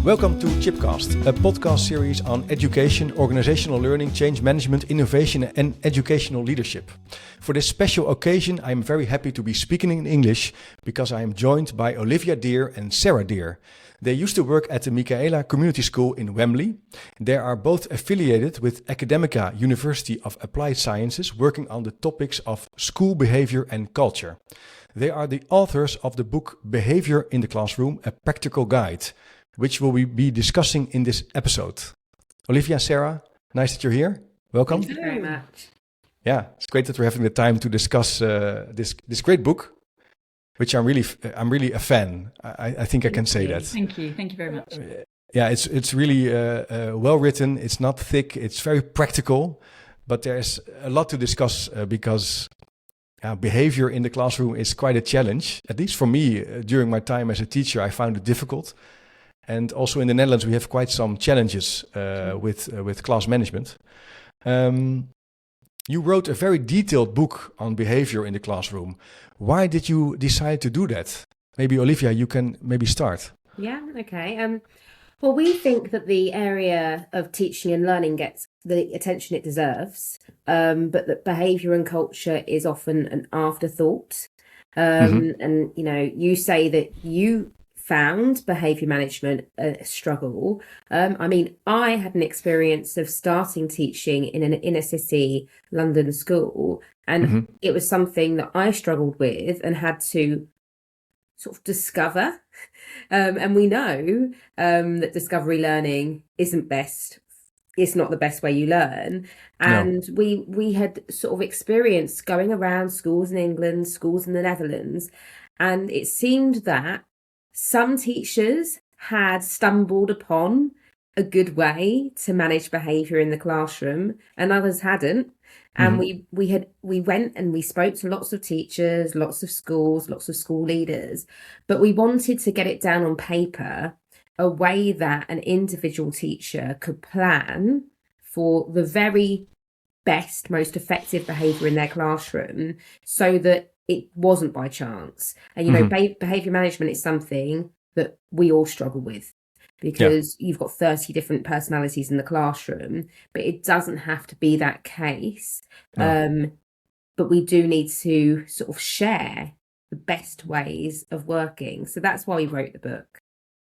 Welcome to Chipcast, a podcast series on education, organizational learning, change management, innovation and educational leadership. For this special occasion, I am very happy to be speaking in English because I am joined by Olivia Deer and Sarah Deer. They used to work at the Michaela Community School in Wembley. They are both affiliated with Academica University of Applied Sciences, working on the topics of school behavior and culture. They are the authors of the book Behaviour in the Classroom, a Practical Guide, which we'll be discussing in this episode. Olivia, Sarah, nice that you're here. Welcome. Thank you very much. Yeah, it's great that we're having the time to discuss this great book, which I'm really a fan. I think I can say that. Thank you very much. Yeah, it's really well written. It's not thick. It's very practical, but there's a lot to discuss because behavior in the classroom is quite a challenge. At least for me, during my time as a teacher, I found it difficult. And also in the Netherlands, we have quite some challenges with class management. You wrote a very detailed book on behavior in the classroom. Why did you decide to do that? Maybe Olivia, you can maybe start. Yeah, okay. Well, we think that the area of teaching and learning gets the attention it deserves, but that behavior and culture is often an afterthought. And, you know, you say that you found behavior management a struggle. I mean, I had an experience of starting teaching in an inner city London school, and it was something that I struggled with and had to sort of discover. And we know that discovery learning isn't best. It's not the best way you learn. And we had sort of experienced going around schools in England, schools in the Netherlands, and it seemed that some teachers had stumbled upon a good way to manage behaviour in the classroom and others hadn't. And we went and we spoke to lots of teachers, lots of schools, lots of school leaders, but we wanted to get it down on paper, a way that an individual teacher could plan for the very best, most effective behaviour in their classroom so that it wasn't by chance. And, you know, behaviour management is something that we all struggle with because you've got 30 different personalities in the classroom, but it doesn't have to be that case. But we do need to sort of share the best ways of working. So that's why we wrote the book.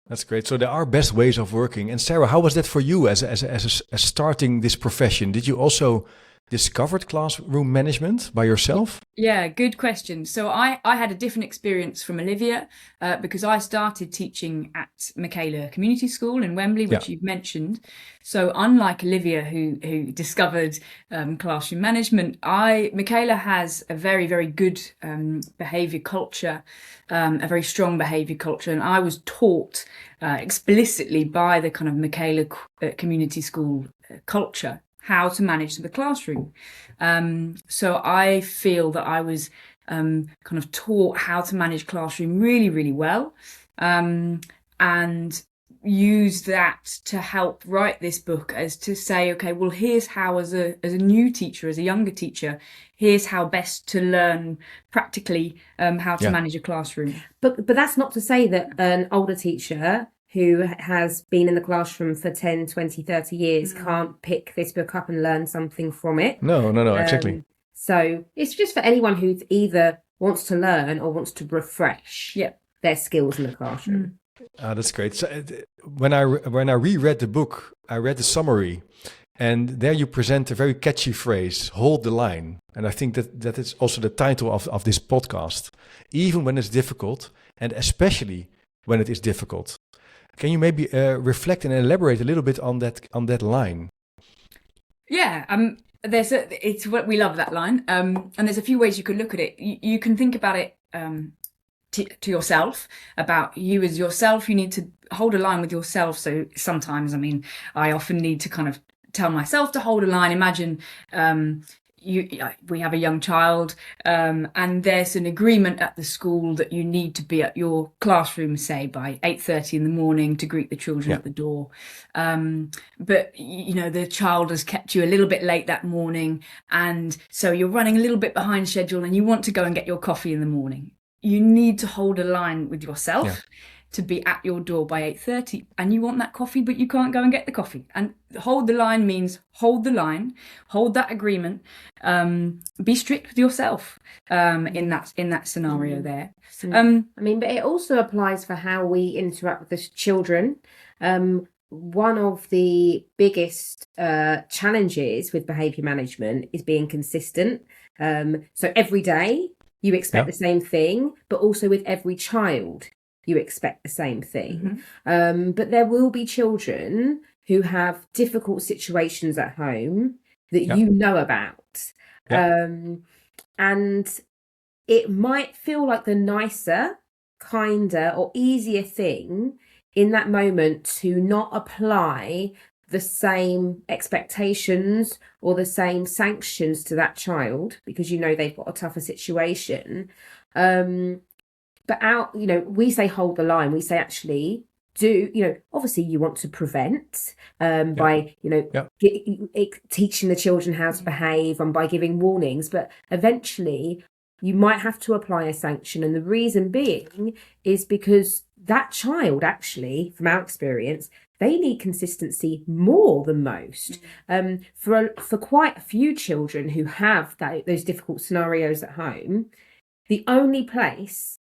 That's great. So there are best ways of working. And Sarah, how was that for you as starting this profession? Did you also discovered classroom management by yourself? Yeah, good question. So I had a different experience from Olivia because I started teaching at Michaela Community School in Wembley, which you've mentioned. So unlike Olivia, who discovered classroom management, Michaela has a very, very good behaviour culture, a very strong behaviour culture. And I was taught explicitly by the kind of Michaela Community School culture how to manage the classroom. So I feel that I was kind of taught how to manage classroom really, really well, and use that to help write this book as to say, okay, well, here's how as a new teacher, as a younger teacher, here's how best to learn practically how to manage a classroom. But that's not to say that an older teacher who has been in the classroom for 10, 20, 30 years can't pick this book up and learn something from it. No, exactly. So it's just for anyone who either wants to learn or wants to refresh their skills in the classroom. That's great. So, when I reread the book, I read the summary, and there you present a very catchy phrase, hold the line. And I think that is also the title of this podcast, even when it's difficult, and especially when it is difficult. Can you maybe reflect and elaborate a little bit on that line? Yeah, it's what we love that line, and there's a few ways you could look at it. You can think about it to yourself, about you as yourself. You need to hold a line with yourself. So sometimes, I mean, I often need to kind of tell myself to hold a line. Imagine we have a young child, and there's an agreement at the school that you need to be at your classroom, say by 8:30 in the morning to greet the children at the door. But you know, the child has kept you a little bit late that morning, and so you're running a little bit behind schedule, and you want to go and get your coffee in the morning. You need to hold a line with yourself to be at your door by 8:30, and you want that coffee, but you can't go and get the coffee. And hold the line means hold the line, hold that agreement, be strict with yourself in that scenario there. I mean, but it also applies for how we interact with the children. One of the biggest challenges with behaviour management is being consistent. So every day you expect the same thing, but also with every child you expect the same thing. But there will be children who have difficult situations at home that you know about. And it might feel like the nicer, kinder, or easier thing in that moment to not apply the same expectations or the same sanctions to that child because you know they've got a tougher situation. But we say hold the line. We say actually obviously you want to prevent by teaching the children how to behave and by giving warnings, but eventually you might have to apply a sanction. And the reason being is because that child, actually, from our experience, they need consistency more than most. For quite a few children who have those difficult scenarios at home, the only place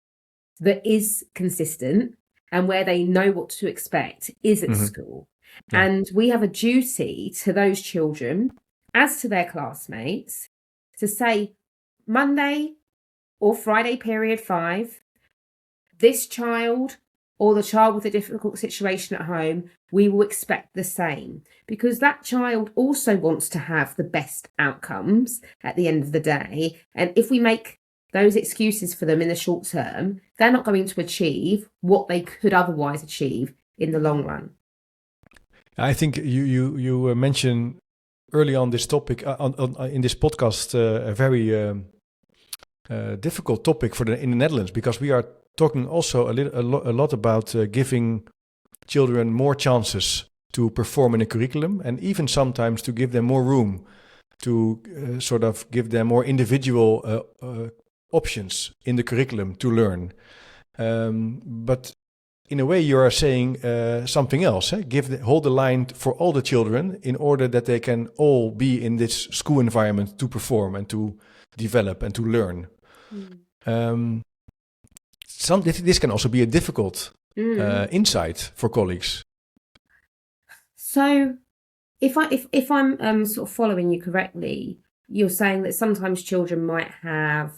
that is consistent and where they know what to expect is at school. And we have a duty to those children, as to their classmates, to say Monday or Friday period 5, this child or the child with a difficult situation at home, we will expect the same, because that child also wants to have the best outcomes at the end of the day. And if we make those excuses for them in the short term, they're not going to achieve what they could otherwise achieve in the long run. I think you mentioned early on this topic in this podcast, a very difficult topic in the Netherlands, because we are talking also a lot about giving children more chances to perform in a curriculum, and even sometimes to give them more room to sort of give them more individual options in the curriculum to learn. But in a way, you are saying something else. Hold the line for all the children in order that they can all be in this school environment to perform and to develop and to learn. This can also be a difficult insight for colleagues. So, if I'm sort of following you correctly, you're saying that sometimes children might have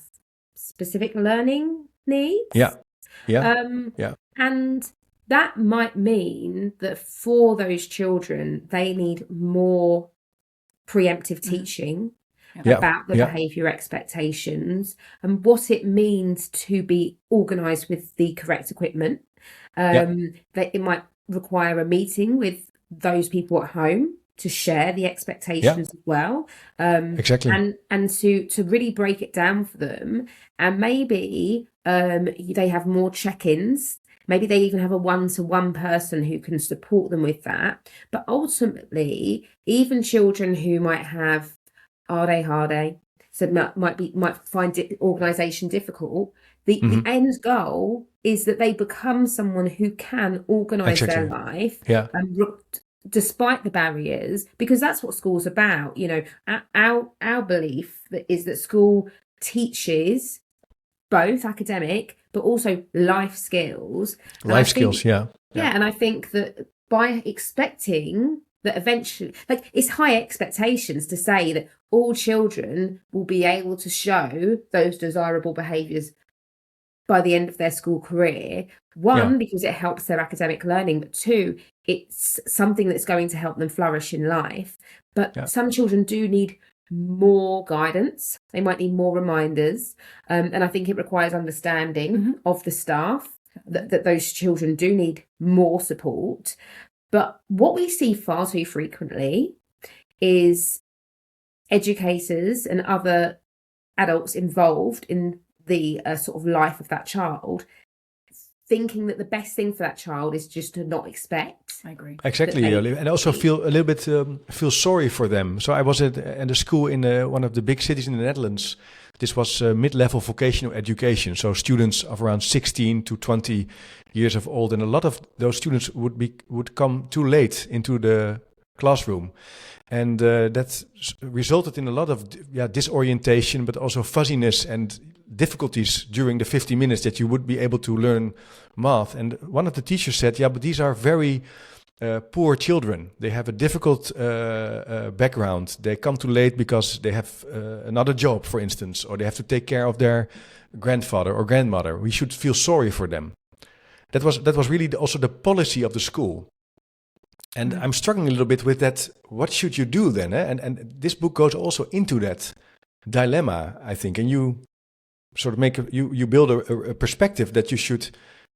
specific learning needs. And that might mean that for those children, they need more preemptive teaching about the behaviour expectations and what it means to be organised with the correct equipment. That it might require a meeting with those people at home to share the expectations as well. Exactly. And to really break it down for them. And maybe they have more check-ins. Maybe they even have a one-to-one person who can support them with that. But ultimately, even children who might have hard so might find organisation difficult, the end goal is that they become someone who can organise their life despite the barriers, because that's what school's about. Our belief is that school teaches both academic but also life skills. And I think that by expecting that eventually, it's high expectations to say that all children will be able to show those desirable behaviours by the end of their school career. One, because it helps their academic learning, but two, it's something that's going to help them flourish in life. But some children do need more guidance. They might need more reminders. And I think it requires understanding of the staff that those children do need more support. But what we see far too frequently is educators and other adults involved in the sort of life of that child thinking that the best thing for that child is just to not expect. I agree. Exactly, Olivia. And also feel a little bit feel sorry for them. So I was at a school in one of the big cities in the Netherlands. This was mid-level vocational education, so students of around 16 to 20 years of old, and a lot of those students would come too late into the classroom, and that resulted in a lot of disorientation, but also fuzziness and difficulties during the 50 minutes that you would be able to learn math. And one of the teachers said, "Yeah, but these are very poor children. They have a difficult background. They come too late because they have another job, for instance, or they have to take care of their grandfather or grandmother. We should feel sorry for them." That was really also the policy of the school. And I'm struggling a little bit with that. What should you do then? And this book goes also into that dilemma, I think. And you sort of you build a perspective that you should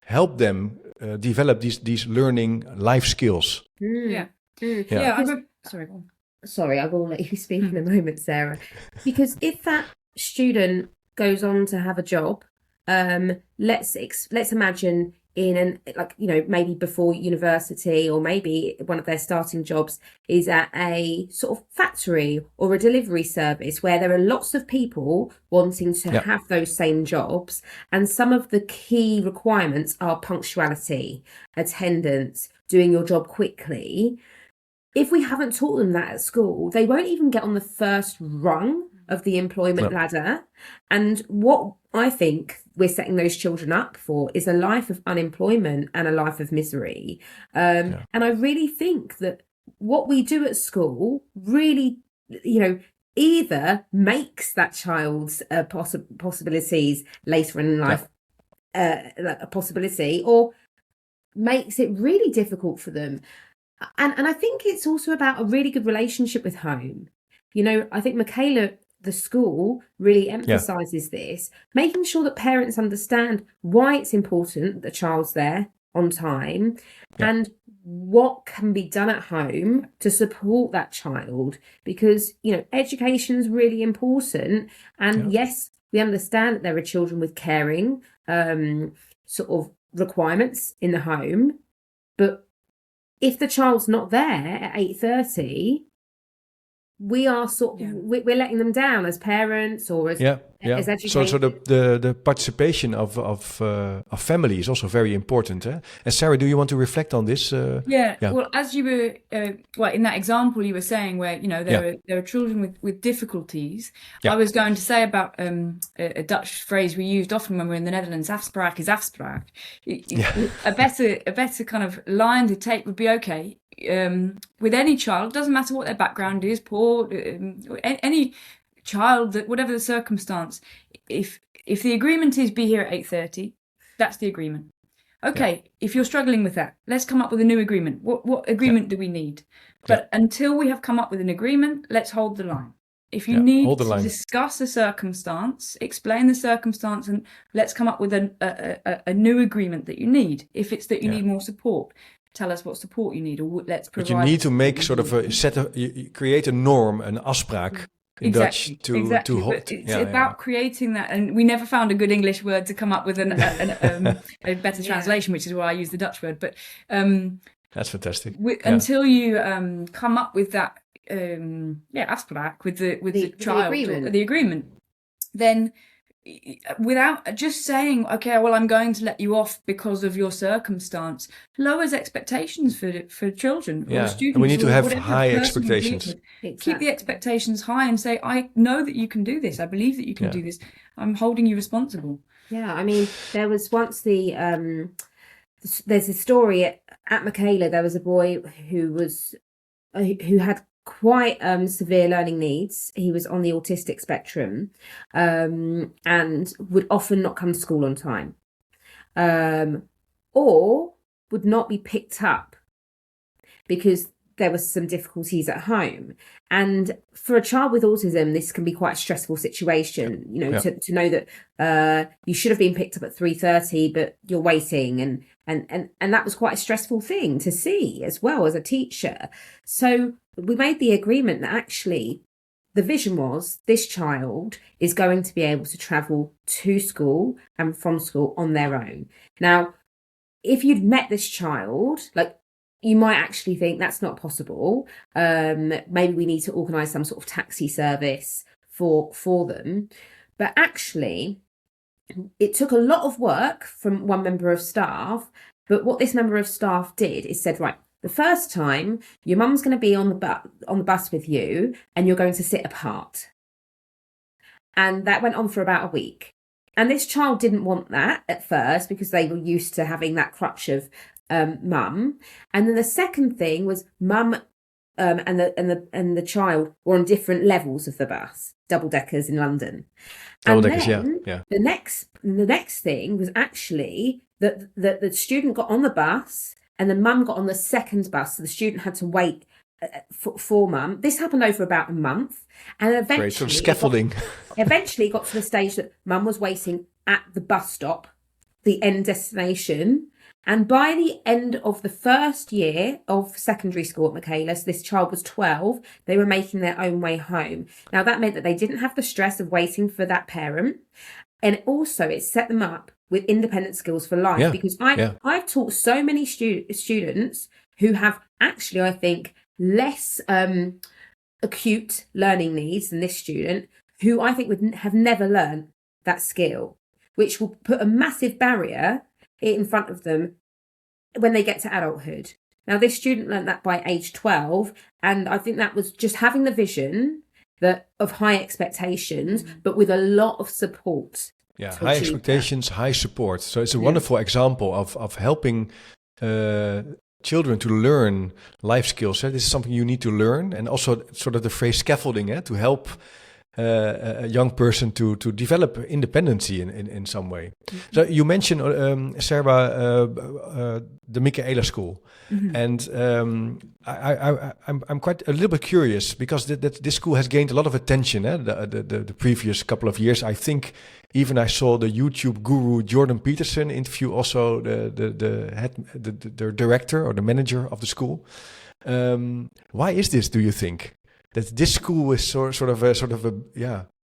help them develop these learning life skills. Yeah. Sorry, I will let you speak in a moment, Sarah. Because if that student goes on to have a job, let's imagine maybe before university, or maybe one of their starting jobs is at a sort of factory or a delivery service where there are lots of people wanting to have those same jobs, and some of the key requirements are punctuality, attendance, doing your job quickly. If we haven't taught them that at school, they won't even get on the first rung of the employment ladder. And what I think we're setting those children up for is a life of unemployment and a life of misery. And I really think that what we do at school really, either makes that child's possibilities later in life a possibility, or makes it really difficult for them. And I think it's also about a really good relationship with home. I think Michaela, the school, really emphasizes this, making sure that parents understand why it's important that the child's there on time and what can be done at home to support that child. Because, education is really important. And yes, we understand that there are children with caring sort of requirements in the home. But if the child's not there at 8:30, we are we're letting them down as parents or as educators. So the participation of family is also very important. And Sarah, do you want to reflect on this? Well, as you were in that example you were saying, where there are children with difficulties. I was going to say about a Dutch phrase we used often when we're in the Netherlands: "Afspraak is afspraak." A better kind of line to take would be, okay, with any child, doesn't matter what their background is, poor, any child, that whatever the circumstance, if the agreement is be here at 8:30, that's the agreement. Okay, if you're struggling with that, let's come up with a new agreement. What agreement do we need? But until we have come up with an agreement, let's hold the line. If you need to discuss a circumstance, explain the circumstance, and let's come up with a new agreement that you need. If it's that you need more support, tell us what support you need, or let's provide. But you need to make sort of create a norm, an afspraak in Dutch to hold. It's about creating that, and we never found a good English word to come up with a better translation, which is why I use the Dutch word. But that's fantastic. Until you come up with that afspraak with the child, the agreement, then without just saying, okay, well, I'm going to let you off because of your circumstance, lowers expectations for children or students. And we need to have high expectations. Keep the expectations high and say, I know that you can do this. I believe that you can do this. I'm holding you responsible. Yeah, I mean, there was once there's a story at Michaela. There was a boy who had quite severe learning needs. He was on the autistic spectrum, and would often not come to school on time, or would not be picked up because there was some difficulties at home. And for a child with autism, this can be quite a stressful situation, to know that you should have been picked up at 3:30, but you're waiting. And that was quite a stressful thing to see as well as a teacher. So we made the agreement that actually the vision was this child is going to be able to travel to school and from school on their own. Now, if you'd met this child, like, you might actually think that's not possible. Maybe we need to organise some sort of taxi service for them. But actually, it took a lot of work from one member of staff. But what this member of staff did is said, right, the first time your mum's going to be on the bus with you, and you're going to sit apart. And that went on for about a week. And this child didn't want that at first because they were used to having that crutch of mum. And then the second thing was mum and the child were on different levels of the bus, double deckers in London. Double-deckers, yeah. The next thing was actually that the student got on the bus and the mum got on the second bus, so the student had to wait for mum. This happened over about a month, and eventually, great, sort of scaffolding. Eventually, got to the stage that mum was waiting at the bus stop, the end destination. And by the end of the first year of secondary school at Michaela, so this child was 12, they were making their own way home. Now, that meant that they didn't have the stress of waiting for that parent. And also, it set them up with independent skills for life. Because I've taught so many students who have actually, I think, less acute learning needs than this student, who I think would have never learned that skill, which will put a massive barrier in front of them when they get to adulthood. Now, this student learned that by age 12, and I think that was just having the vision of high expectations, but with a lot of support. Yeah, high expectations, high support. So it's a wonderful example of helping children to learn life skills. This is something you need to learn, and also sort of the phrase scaffolding, to help a young person to develop independency in some way. So you mentioned, Sarah, the Michaela School, and I'm quite a little bit curious because this school has gained a lot of attention. The previous couple of years, I think. Even I saw the YouTube guru Jordan Peterson interview also the director or the manager of the school. Why is this? Do you think that this school is sort of a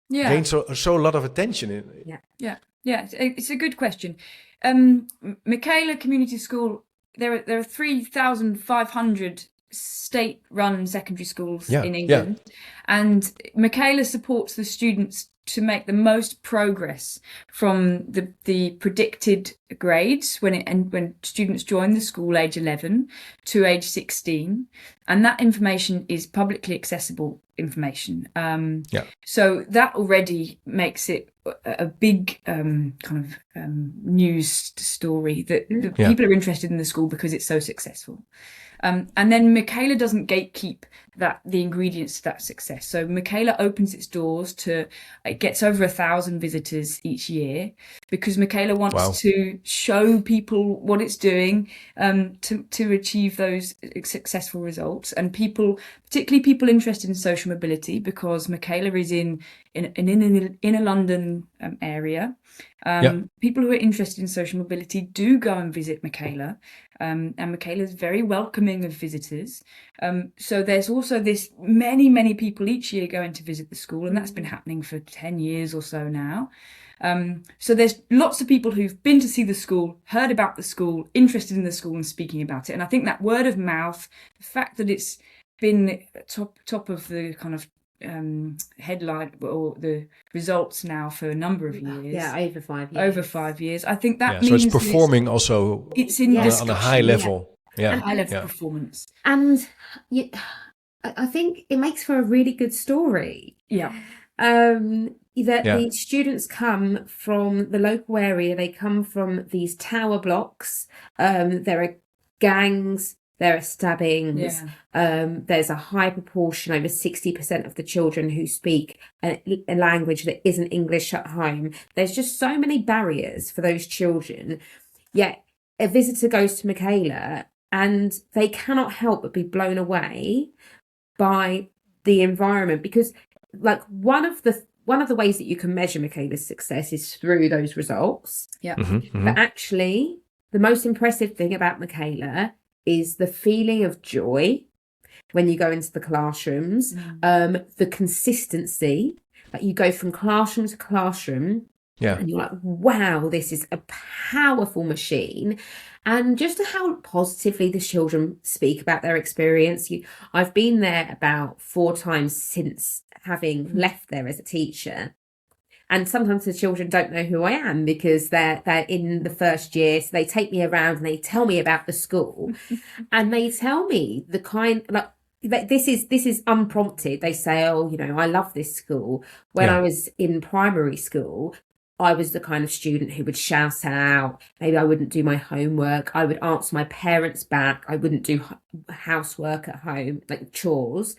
gained so a lot of attention? It's a good question. Michaela Community School. There are 3,500 state-run secondary schools in England, and Michaela supports the students to make the most progress from the predicted grades when students join the school age 11 to age 16, and that information is publicly accessible information. So that already makes it a big news story that people are interested in the school because it's so successful. And then Michaela doesn't gatekeep the ingredients to that success. So Michaela opens its doors it gets over 1,000 visitors each year because Michaela wants to show people what it's doing to achieve those successful results. And particularly people interested in social mobility, because Michaela is in a London area. People who are interested in social mobility do go and visit Michaela, and Michaela is very welcoming of visitors. So there's also this many people each year going to visit the school, and that's been happening for 10 years or so now. So there's lots of people who've been to see the school, heard about the school, interested in the school and speaking about it. And I think that word of mouth, the fact that it's been top of the kind of headline or the results now for a number of years. Over 5 years. I think that means so it's performing also it's in on a high level. High level performance. And I think it makes for a really good story. The students come from the local area, they come from these tower blocks, there are gangs, there are stabbings, there's a high proportion, over 60% of the children who speak a language that isn't English at home. There's just so many barriers for those children. Yet a visitor goes to Michaela and they cannot help but be blown away by the environment, because like one of the ways that you can measure Michaela's success is through those results. But actually the most impressive thing about Michaela is the feeling of joy when you go into the classrooms, the consistency, that you go from classroom to classroom Yeah. And you're like, wow, this is a powerful machine. And just how positively the children speak about their experience. I've been there about 4 times since having left there as a teacher. And sometimes the children don't know who I am because they're in the first year. So they take me around and they tell me about the school. And they tell me the kind, like, this is unprompted. They say, oh, I love this school. When I was in primary school, I was the kind of student who would shout out. Maybe I wouldn't do my homework. I would answer my parents back. I wouldn't do housework at home, like chores.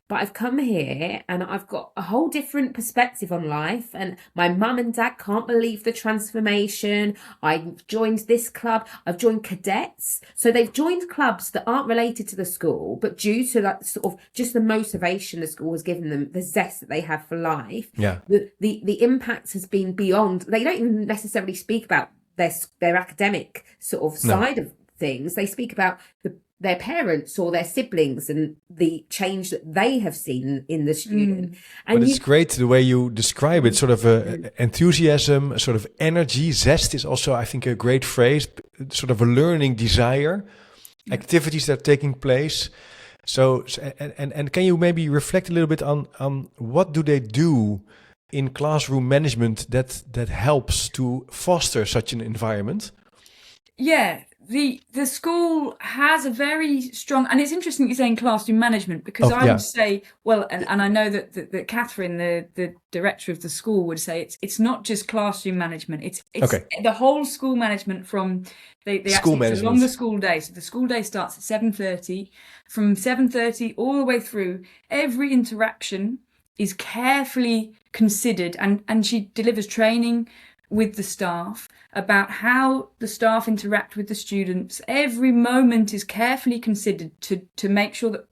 But I've come here and I've got a whole different perspective on life. And my mum and dad can't believe the transformation. I've joined this club. I've joined cadets. So they've joined clubs that aren't related to the school, but due to like sort of just the motivation the school has given them, the zest that they have for life. Yeah. The impact has been beyond. They don't even necessarily speak about their academic sort of side of things. They speak about their parents or their siblings and the change that they have seen in the student. And but it's great the way you describe it, sort of enthusiasm, a sort of energy. Zest is also, I think, a great phrase, sort of a learning desire, activities that are taking place. So, and can you maybe reflect a little bit on what do they do in classroom management that helps to foster such an environment? Yeah, the school has a very strong, and it's interesting you're saying classroom management, because I would say, well, and I know that Catherine, the director of the school, would say it's not just classroom management, it's the whole school management from they school actually, it's a management. longer school day. So the school day starts at 7:30. From 7:30 all the way through, every interaction is carefully considered, and she delivers training with the staff about how the staff interact with the students. Every moment is carefully considered to make sure that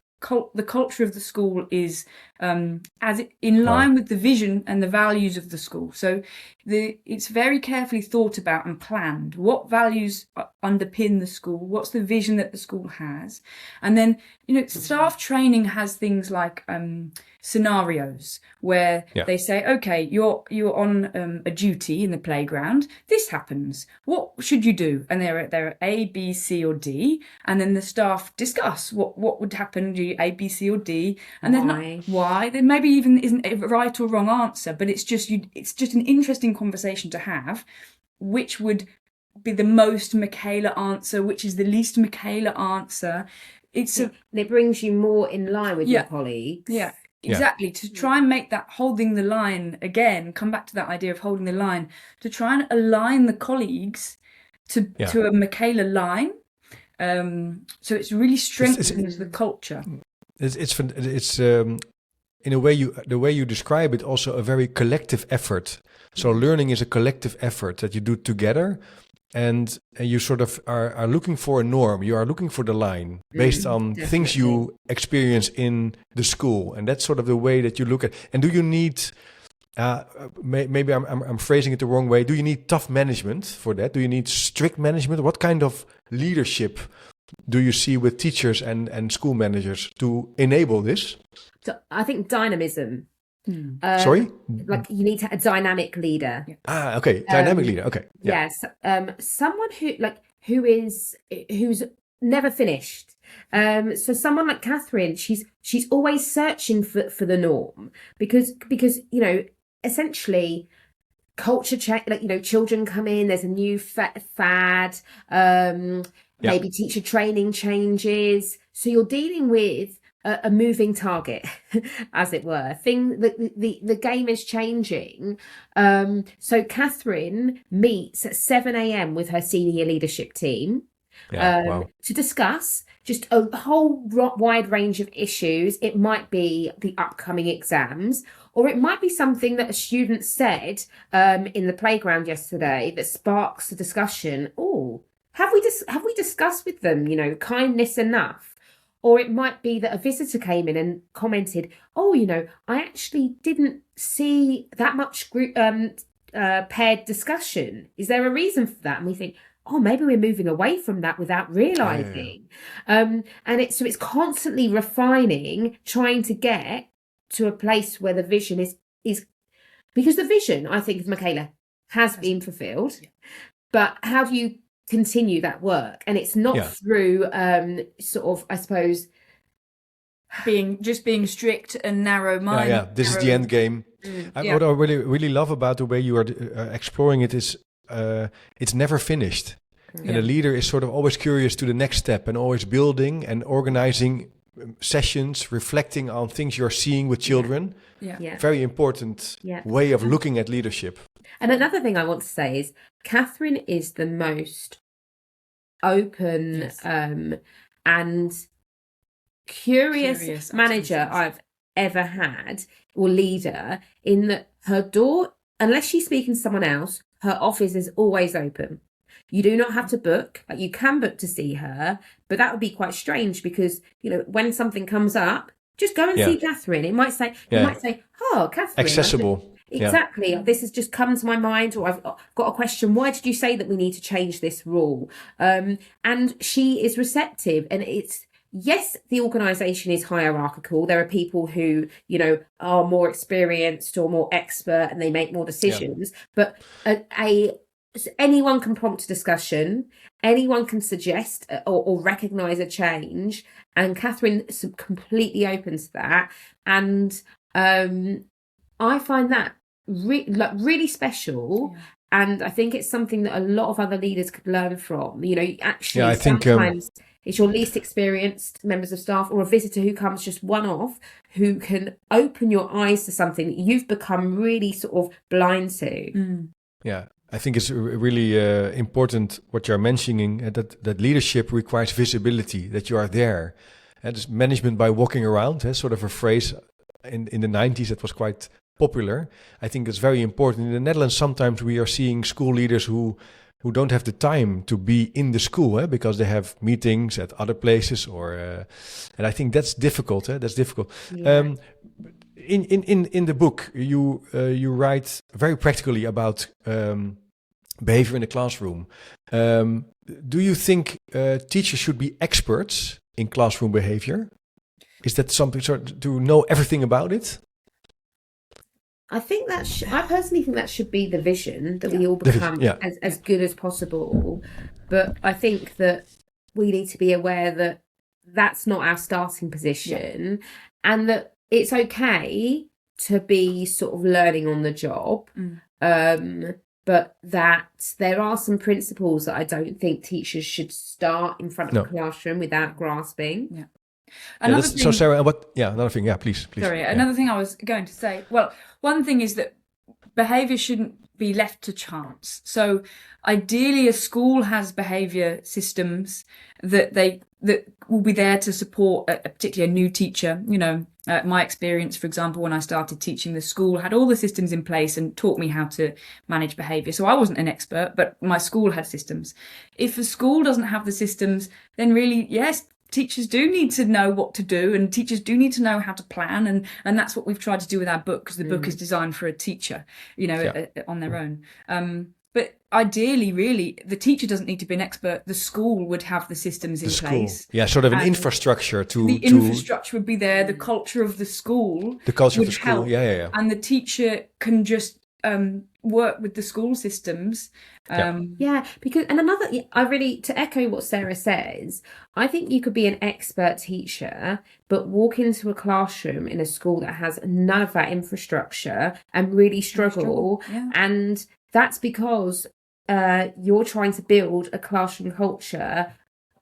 the culture of the school is in line with the vision and the values of the school. So it's very carefully thought about and planned. What values underpin the school? What's the vision that the school has? And then, staff training has things like scenarios where they say, okay, you're on a duty in the playground. This happens. What should you do? And there are A, B, C, or D. And then the staff discuss what would happen. Do you A, B, C, or D? And then why? There maybe even isn't a right or wrong answer, but it's just an interesting conversation to have. Which would be the most Michaela answer? Which is the least Michaela answer? It brings you more in line with your colleagues. Yeah. Exactly, to try and make that holding the line, again, come back to that idea of holding the line, to try and align the colleagues to a Michaela line. So it's really strengthens the culture. It's in a way the way you describe it, also a very collective effort. So learning is a collective effort that you do together. And you sort of are looking for a norm. You are looking for the line based on things you experience in the school, and that's sort of the way that you look at. And do you need? Maybe I'm phrasing it the wrong way. Do you need tough management for that? Do you need strict management? What kind of leadership do you see with teachers and school managers to enable this? So I think dynamism. Sorry? Like you need a dynamic leader. Okay. Dynamic leader. Okay. Yeah. Yes. Someone who's never finished. So someone like Catherine, she's always searching for the norm because essentially culture check, children come in, there's a new fad, maybe teacher training changes. So you're dealing with a moving target, as it were. The game is changing. So Catherine meets at 7 a.m. with her senior leadership team to discuss just a whole wide range of issues. It might be the upcoming exams, or it might be something that a student said in the playground yesterday that sparks a discussion. Oh, have we discussed with them, kindness enough? Or it might be that a visitor came in and commented, oh, I actually didn't see that much group paired discussion. Is there a reason for that? And we think, oh, maybe we're moving away from that without realising. And it's constantly refining, trying to get to a place where the vision is because the vision, I think, of Michaela has been fulfilled, but how do you continue that work? And it's not through sort of, I suppose, being strict and narrow-minded. Yeah, this is the end game. What I really love about the way you are exploring it is it's never finished. And a leader is sort of always curious to the next step and always building and organizing sessions, reflecting on things you're seeing with children. Very important way of looking at leadership. And another thing I want to say is Catherine is the most open and curious manager I've ever had, or leader, in that her door, unless she's speaking to someone else, her office is always open. You do not have to book. Like, you can book to see her, but that would be quite strange because, you know, when something comes up, just go and see Catherine. It might say, you might say, oh, Catherine. Accessible. Exactly. This has just come to my mind, or I've got a question. Why did you say that we need to change this rule? And she is receptive, and it's, yes, the organisation is hierarchical. There are people who, you know, are more experienced or more expert and they make more decisions. But anyone can prompt a discussion. Anyone can suggest or recognise a change. And Catherine is completely open to that. And I find that really special. And I think it's something that a lot of other leaders could learn from. You know, actually, I think sometimes it's your least experienced members of staff or a visitor who comes just one-off who can open your eyes to something that you've become really sort of blind to. Yeah, I think it's really important what you're mentioning, that leadership requires visibility, that you are there. And it's management by walking around, sort of a phrase in the 90s that was quite popular. I think it's very important. In the Netherlands, sometimes we are seeing school leaders who don't have the time to be in the school because they have meetings at other places, and I think that's difficult. That's difficult. Yeah. In the book, you write very practically about behavior in the classroom. Do you think teachers should be experts in classroom behavior? Is that something to know everything about it? I think I personally think that should be the vision, that we all become as good as possible. But I think that we need to be aware that that's not our starting position, and that it's okay to be sort of learning on the job. But that there are some principles that I don't think teachers should start in front of the classroom without grasping. Another thing, so Sarah, another thing, please. Sorry, another thing I was going to say. Well, one thing is that behaviour shouldn't be left to chance. So ideally, a school has behaviour systems that will be there to support particularly a new teacher. You know, my experience, for example, when I started teaching, the school had all the systems in place and taught me how to manage behaviour. So I wasn't an expert, but my school had systems. If a school doesn't have the systems, then really, yes, teachers do need to know what to do, and teachers do need to know how to plan, and that's what we've tried to do with our book, because the book is designed for a teacher, you know, on their own. But ideally, really, the teacher doesn't need to be an expert. The school would have the systems in place. Yeah, sort of an infrastructure to... The infrastructure would be there, the culture of the school. The culture of the school, yeah. And the teacher can just work with the school systems. Because, and another, to echo what Sarah says, I think you could be an expert teacher, but walk into a classroom in a school that has none of that infrastructure and really struggle. And that's because you're trying to build a classroom culture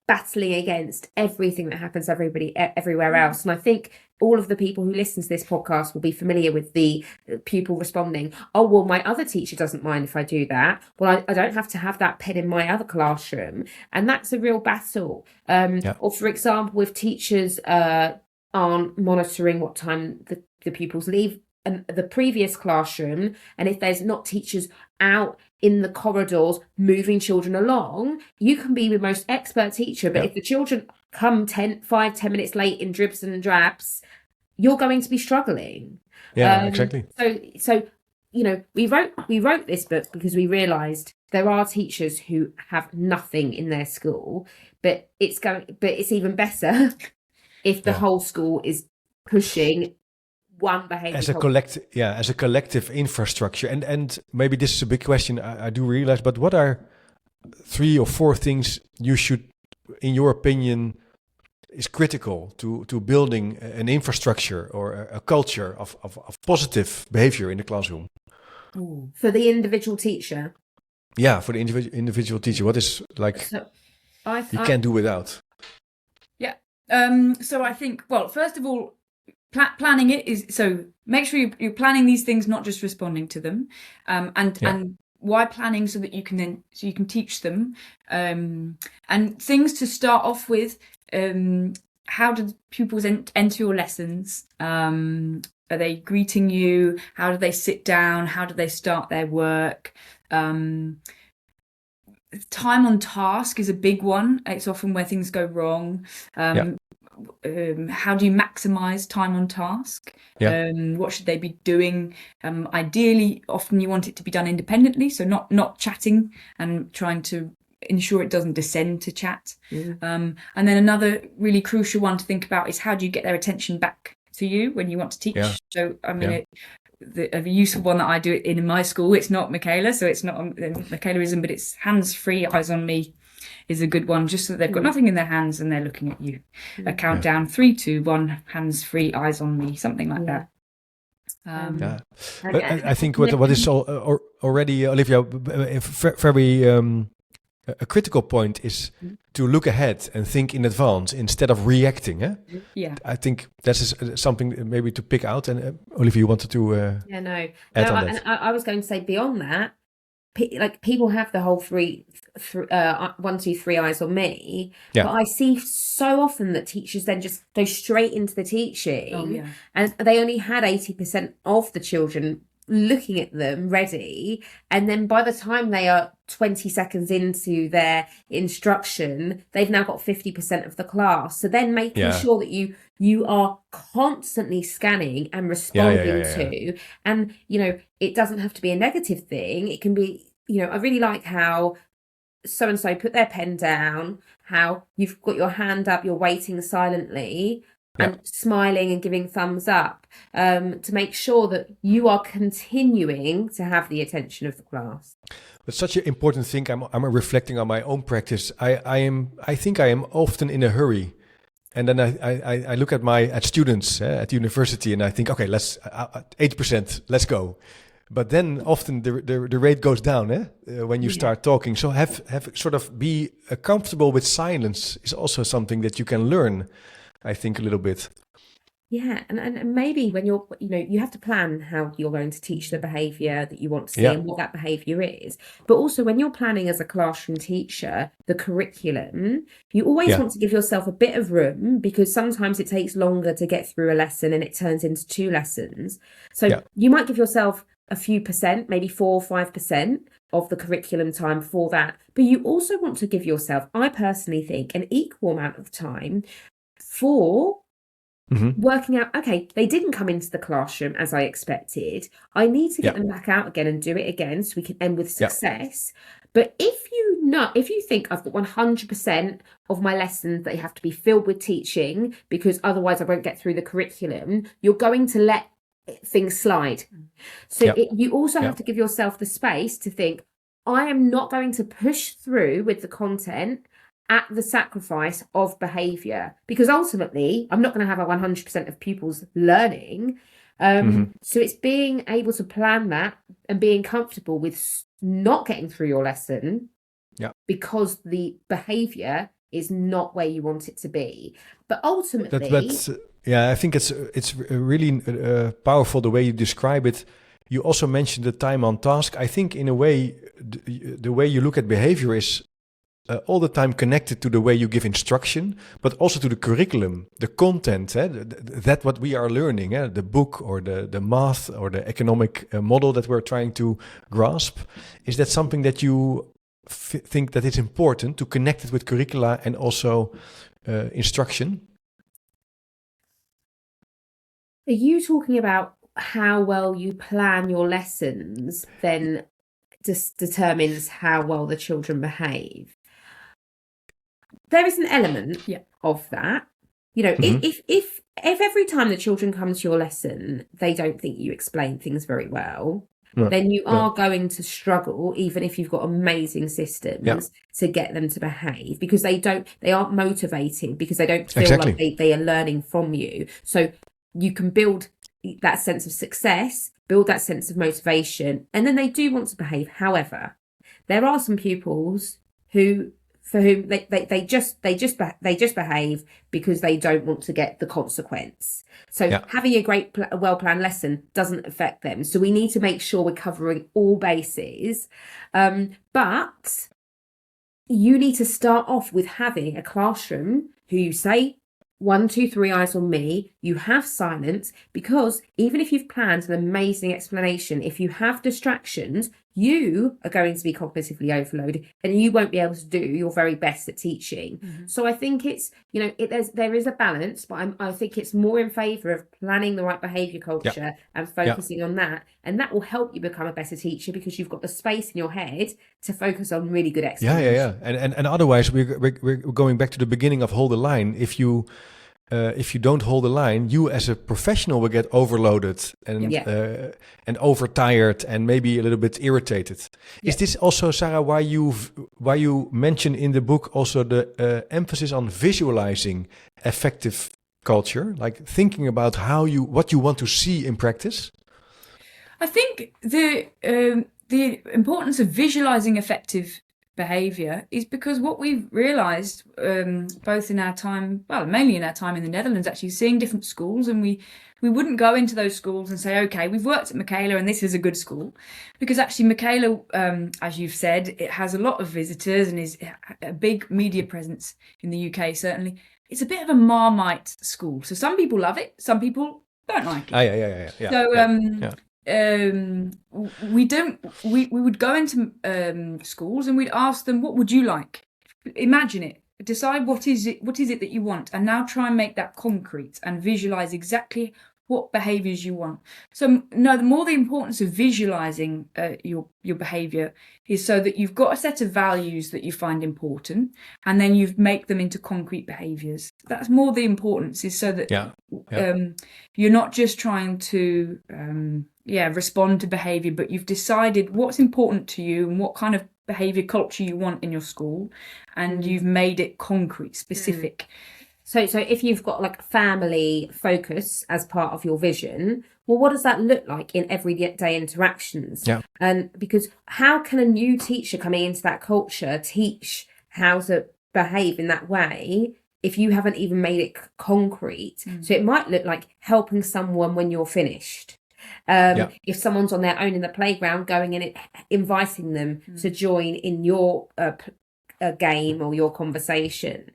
battling against everything that happens everywhere else. And I think all of the people who listen to this podcast will be familiar with the pupil responding, oh, well, my other teacher doesn't mind if I do that. Well, I don't have to have that pen in my other classroom. And that's a real battle. Or, for example, if teachers aren't monitoring what time the pupils leave the previous classroom, and if there's not teachers out in the corridors moving children along, you can be the most expert teacher, but if the children come 10 minutes late in dribs and drabs, you're going to be struggling. Exactly. So you know, we wrote this book because we realized there are teachers who have nothing in their school, but it's even better if the whole school is pushing one behavior as a collective infrastructure. And maybe this is a big question, I do realize, but what are 3 or 4 things you should, in your opinion, is critical to building an infrastructure or a culture of positive behavior in the classroom? For the individual teacher? Yeah, for the individual teacher, what is you can't do without? Yeah. So I think, well, first of all, planning it is, so make sure you're planning these things, not just responding to them. And why planning? So that you can teach them. And things to start off with, how do pupils enter your lessons? Are they greeting you? How do they sit down? How do they start their work? Time on task is a big one. It's often where things go wrong. How do you maximize time on task? What should they be doing? Ideally, often you want it to be done independently, so not chatting and trying to ensure it doesn't descend to chat. And then another really crucial one to think about is how do you get their attention back to you when you want to teach? So I mean, a useful one that I do in my school, it's not Michaela, so it's not Michaelaism, but it's hands-free, eyes on me is a good one, just so that they've got nothing in their hands and they're looking at you. A countdown, 3, 2, 1, hands-free, eyes on me, something like that. I think what is already, Olivia, very a critical point is to look ahead and think in advance instead of reacting. Yeah, I think that is something maybe to pick out. And Olivia, you wanted to add on that. And I was going to say beyond that, like people have the whole 1, 2, 3 eyes on me, but I see so often that teachers then just go straight into the teaching, and they only had 80% of the children looking at them ready, and then by the time they are 20 seconds into their instruction, they've now got 50% of the class. So then making sure that you are constantly scanning and responding to, and it doesn't have to be a negative thing. It can be, I really like how so and so put their pen down, how you've got your hand up, you're waiting silently and smiling and giving thumbs up, to make sure that you are continuing to have the attention of the class. It's such an important thing. I'm reflecting on my own practice. I think I am often in a hurry, and then I look at students at university, and I think, okay, let's 80%, let's go. But then often the rate goes down when you start talking. So have sort of be comfortable with silence is also something that you can learn, I think, a little bit. Yeah, and maybe when you're, you have to plan how you're going to teach the behaviour that you want to see and what that behaviour is. But also when you're planning as a classroom teacher, the curriculum, you always want to give yourself a bit of room, because sometimes it takes longer to get through a lesson and it turns into 2 lessons. So you might give yourself a few percent, maybe 4 or 5% of the curriculum time for that. But you also want to give yourself, I personally think, an equal amount of time for working out, okay, they didn't come into the classroom as I expected. I need to get them back out again and do it again so we can end with success. But if you think I've got 100% of my lessons, they have to be filled with teaching because otherwise I won't get through the curriculum, you're going to let things slide. So you also have to give yourself the space to think, I am not going to push through with the content at the sacrifice of behaviour, because ultimately I'm not going to have a 100% of pupils learning. So it's being able to plan that and being comfortable with not getting through your lesson because the behaviour is not where you want it to be. But ultimately... I think it's really powerful the way you describe it. You also mentioned the time on task. I think in a way, the way you look at behavior is all the time connected to the way you give instruction, but also to the curriculum, the content, that what we are learning, the book or the math or the economic model that we're trying to grasp. Is that something that you think that it's important to connect it with curricula and also instruction? Are you talking about how well you plan your lessons then just determines how well the children behave? There is an element of that. You know, if every time the children come to your lesson, they don't think you explain things very well, then you are going to struggle, even if you've got amazing systems, to get them to behave, because they aren't motivated, because they don't feel like they are learning from you. So you can build that sense of success, build that sense of motivation, and then they do want to behave. However, there are some pupils for whom they just behave because they don't want to get the consequence. So having a well-planned lesson doesn't affect them. So we need to make sure we're covering all bases. But you need to start off with having a classroom who you say, 1, 2, 3, eyes on me. You have silence, because even if you've planned an amazing explanation, if you have distractions, you are going to be cognitively overloaded and you won't be able to do your very best at teaching. So I think it's, you know, there is a balance, but I think it's more in favour of planning the right behaviour culture and focusing on that. And that will help you become a better teacher, because you've got the space in your head to focus on really good explanation. And otherwise, we're going back to the beginning of hold the line. If you don't hold the line, you as a professional will get overloaded and overtired and maybe a little bit irritated. Is this also, Sarah, why you mention in the book also the emphasis on visualizing effective culture, like thinking about what you want to see in practice? I think the importance of visualizing effective behaviour is because what we've realised, both in our time, well, mainly in our time in the Netherlands, actually seeing different schools, and we wouldn't go into those schools and say, okay, we've worked at Michaela and this is a good school, because actually Michaela, as you've said, it has a lot of visitors and is a big media presence in the UK. Certainly, it's a bit of a Marmite school, so some people love it, some people don't like it. We would go into schools and we'd ask them, what would you like? Imagine it, decide what is it that you want, and now try and make that concrete and visualize exactly what behaviors you want. So no, the importance of visualizing your behavior is so that you've got a set of values that you find important, and then you make them into concrete behaviors. That's more the importance, is so that you're not just trying to respond to behavior, but you've decided what's important to you and what kind of behavior culture you want in your school, and you've made it concrete, specific. So if you've got like family focus as part of your vision, well, what does that look like in everyday interactions? And because how can a new teacher coming into that culture teach how to behave in that way if you haven't even made it concrete? So it might look like helping someone when you're finished. If someone's on their own in the playground, going in and inviting them to join in your game or your conversation.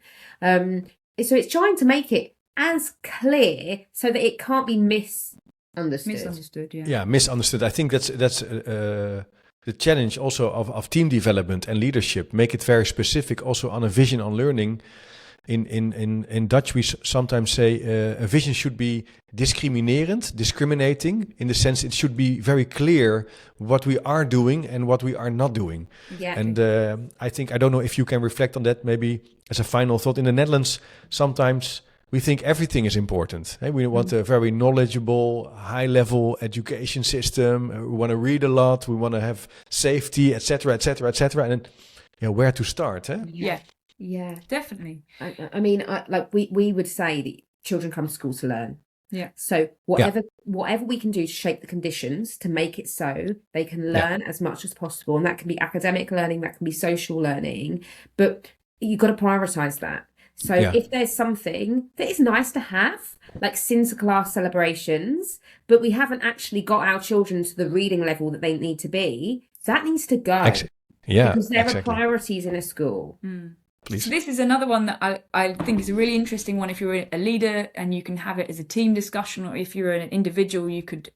So it's trying to make it as clear so that it can't be misunderstood. Misunderstood. I think that's the challenge also of team development and leadership. Make it very specific, also on a vision on learning. In Dutch, we sometimes say a vision should be discriminating, in the sense it should be very clear what we are doing and what we are not doing. And I don't know if you can reflect on that, maybe as a final thought. In the Netherlands, sometimes we think everything is important. We want a very knowledgeable, high-level education system. We want to read a lot. We want to have safety, etc., etc., etc. And then, where to start? Yeah, definitely. I mean, we would say that children come to school to learn. So whatever we can do to shape the conditions to make it so they can learn as much as possible, and that can be academic learning, that can be social learning, but you've got to prioritize that. So if there's something that is nice to have, like Sinterklaas celebrations, but we haven't actually got our children to the reading level that they need to be, that needs to go. Because there are priorities in a school. Please. So this is another one that I think is a really interesting one. If you're a leader and you can have it as a team discussion, or if you're an individual, you could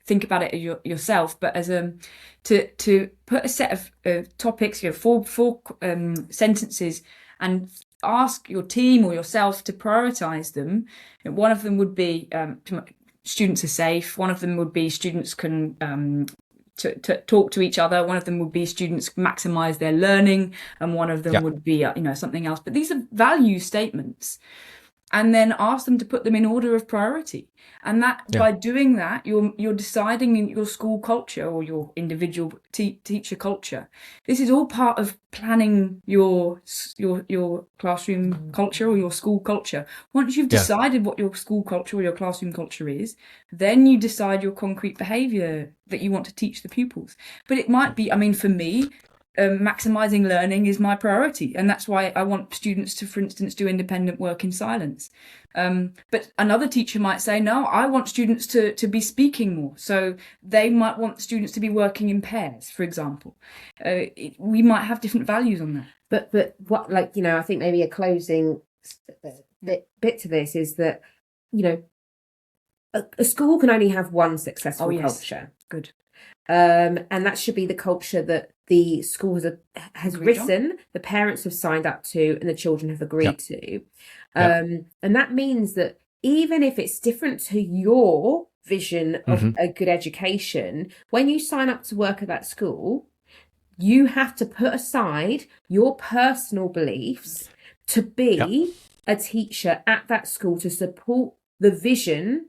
think about it yourself. But as to put a set of topics, four sentences, and ask your team or yourself to prioritize them. One of them would be students are safe. One of them would be students can to talk to each other. One of them would be students maximize their learning, and one of them would be something else. But these are value statements, and then ask them to put them in order of priority. And that by doing that, you're deciding in your school culture or your individual teacher culture. This is all part of planning your classroom culture or your school culture. Once you've decided what your school culture or your classroom culture is, then you decide your concrete behaviour that you want to teach the pupils. But it might be, I mean, for me, maximizing learning is my priority, and that's why I want students to, for instance, do independent work in silence. But another teacher might say, no, I want students to be speaking more, so they might want students to be working in pairs, for example. We might have different values on that. But what, like, I think maybe a closing bit to this is that, a school can only have one successful culture. Good. And that should be the culture that the school has written, the parents have signed up to, and the children have agreed to. And that means that even if it's different to your vision of a good education, when you sign up to work at that school, you have to put aside your personal beliefs to be a teacher at that school to support the vision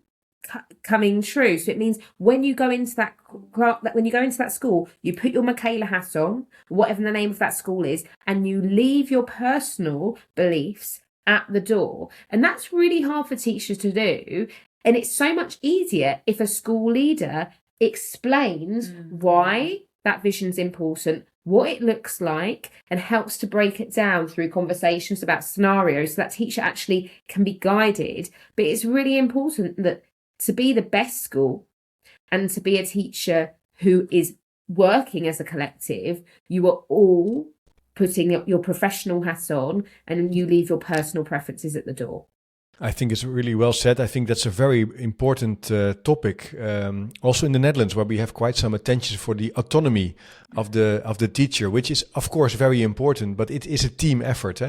coming true. So it means when you go into that school, you put your Michaela hat on, whatever the name of that school is, and you leave your personal beliefs at the door. And that's really hard for teachers to do. And it's so much easier if a school leader explains why that vision's important, what it looks like, and helps to break it down through conversations about scenarios so that teacher actually can be guided. But it's really important that to be the best school and to be a teacher who is working as a collective, you are all putting your professional hat on and you leave your personal preferences at the door. I think it's really well said. I think that's a very important topic. Also in the Netherlands, where we have quite some attention for the autonomy of the teacher, which is of course very important. But it is a team effort.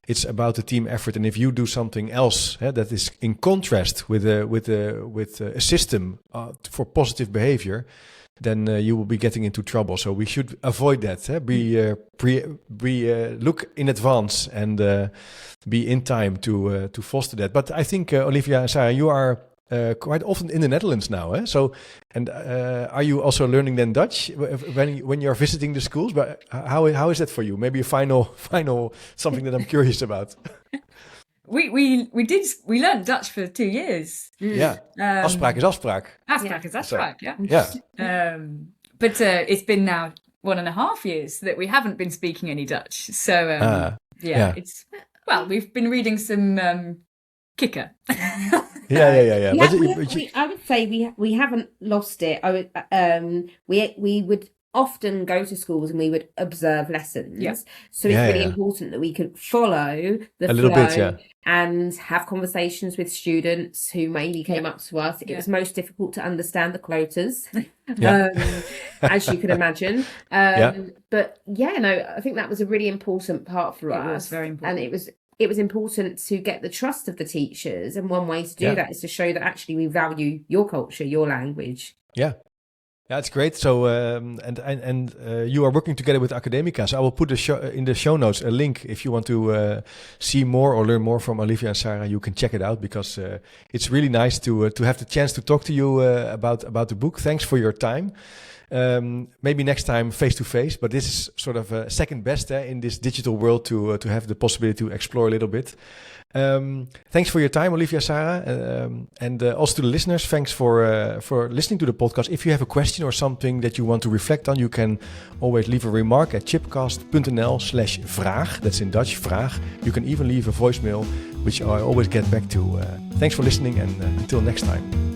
It's about a team effort, and if you do something else that is in contrast with a system for positive behavior, then you will be getting into trouble. So we should avoid that. Look in advance and be in time to foster that. But I think Olivia and Sarah, you are quite often in the Netherlands now. So, and are you also learning then Dutch when you're visiting the schools? But how is that for you? Maybe a final something that I'm curious about. We learned Dutch for 2 years. Yeah, afspraak is afspraak. Afspraak is afspraak, Yeah. But it's been now 1.5 years that we haven't been speaking any Dutch. So it's we've been reading some Kikker. Yeah. I would say we haven't lost it. We would often go to schools and we would observe lessons. So it's really important that we could follow the flow and have conversations with students who maybe came up to us. It was most difficult to understand the quotas, as you can imagine. But I think that was a really important part for us. It was very important. And it was important to get the trust of the teachers. And one way to do that is to show that actually we value your culture, your language. Yeah, it's great. So you are working together with Academica. So I will put in the show notes a link if you want to see more or learn more from Olivia and Sarah. You can check it out because it's really nice to have the chance to talk to you about the book. Thanks for your time. Maybe next time face to face, but this is sort of second best in this digital world to have the possibility to explore a little bit. Thanks for your time, Olivia, Sarah, and also to the listeners. Thanks for listening to the podcast. If you have a question or something that you want to reflect on, you can always leave a remark at chipcast.nl/vraag. That's in Dutch, vraag. You can even leave a voicemail, which I always get back to. Thanks for listening, and until next time.